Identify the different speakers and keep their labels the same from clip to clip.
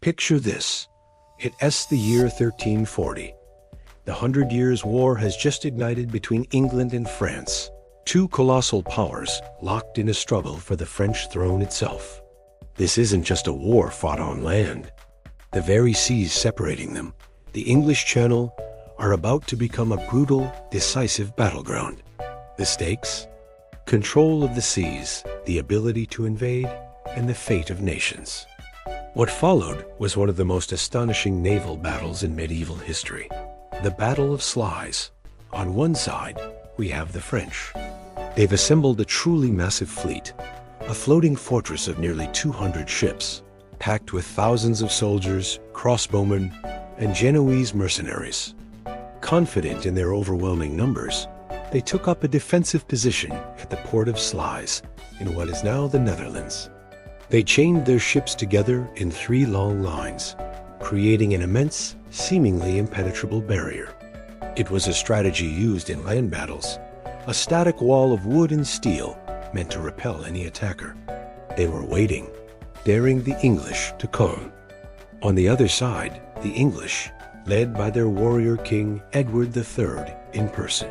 Speaker 1: Picture this. It's the year 1340. The 100 Years' War has just ignited between England and France, two colossal powers locked in a struggle for the French throne itself. This isn't just a war fought on land. The very seas separating them, the English Channel, are about to become a brutal, decisive battleground. The stakes? Control of the seas, the ability to invade, and the fate of nations. What followed was one of the most astonishing naval battles in medieval history. The Battle of Sluys. On one side, we have the French. They've assembled a truly massive fleet, a floating fortress of nearly 200 ships, packed with thousands of soldiers, crossbowmen, and Genoese mercenaries. Confident in their overwhelming numbers, they took up a defensive position at the port of Sluys, in what is now the Netherlands. They chained their ships together in 3 long lines, creating an immense, seemingly impenetrable barrier. It was a strategy used in land battles, a static wall of wood and steel meant to repel any attacker. They were waiting, daring the English to come. On the other side, the English, led by their warrior king Edward III in person.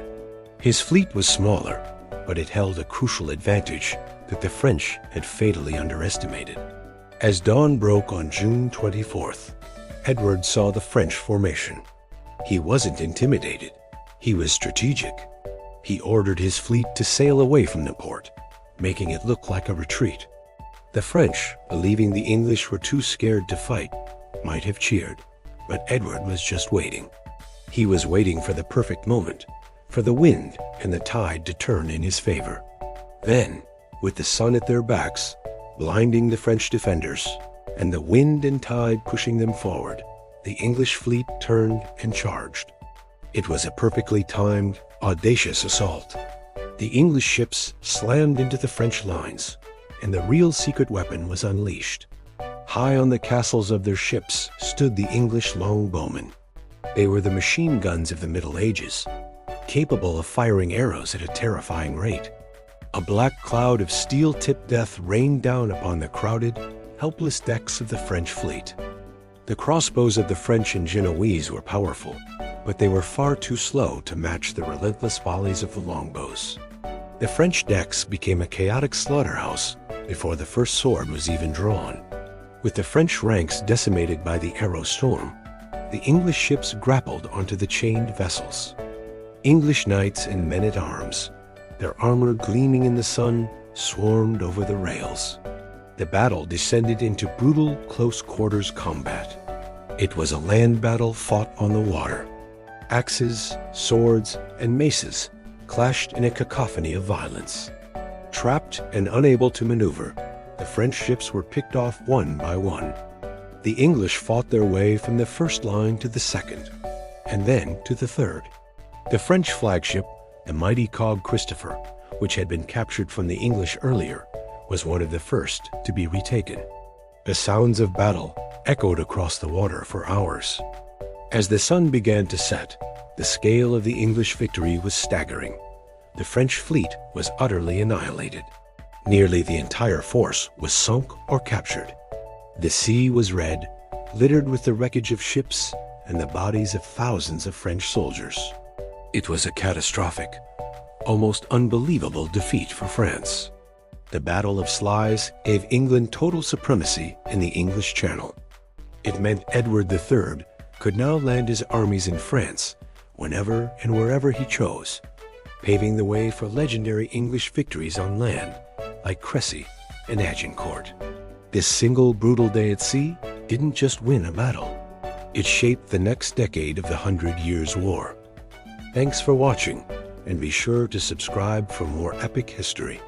Speaker 1: His fleet was smaller, but it held a crucial advantage that the French had fatally underestimated. As dawn broke on June 24th, Edward saw the French formation. He wasn't intimidated. He was strategic. He ordered his fleet to sail away from the port, making it look like a retreat. The French, believing the English were too scared to fight, might have cheered, but Edward was just waiting. He was waiting for the perfect moment, for the wind and the tide to turn in his favor. Then, with the sun at their backs, blinding the French defenders, and the wind and tide pushing them forward, the English fleet turned and charged. It was a perfectly timed, audacious assault. The English ships slammed into the French lines, and the real secret weapon was unleashed. High on the castles of their ships stood the English longbowmen. They were the machine guns of the Middle Ages, capable of firing arrows at a terrifying rate. A black cloud of steel-tipped death rained down upon the crowded, helpless decks of the French fleet. The crossbows of the French and Genoese were powerful, but they were far too slow to match the relentless volleys of the longbows. The French decks became a chaotic slaughterhouse before the first sword was even drawn. With the French ranks decimated by the arrow storm, the English ships grappled onto the chained vessels. English knights and men-at-arms, their armor gleaming in the sun, swarmed over the rails. The battle descended into brutal close-quarters combat. It was a land battle fought on the water. Axes, swords, and maces clashed in a cacophony of violence. Trapped and unable to maneuver, the French ships were picked off one by one. The English fought their way from the first line to the second, and then to the third. The French flagship, the mighty cog Christopher, which had been captured from the English earlier, was one of the first to be retaken. The sounds of battle echoed across the water for hours. As the sun began to set, the scale of the English victory was staggering. The French fleet was utterly annihilated. Nearly the entire force was sunk or captured. The sea was red, littered with the wreckage of ships and the bodies of thousands of French soldiers. It was a catastrophic, almost unbelievable defeat for France. The Battle of Sluys gave England total supremacy in the English Channel. It meant Edward III could now land his armies in France whenever and wherever he chose, paving the way for legendary English victories on land like Crécy and Agincourt. This single brutal day at sea didn't just win a battle. It shaped the next decade of the 100 Years' War. Thanks for watching, and be sure to subscribe for more epic history.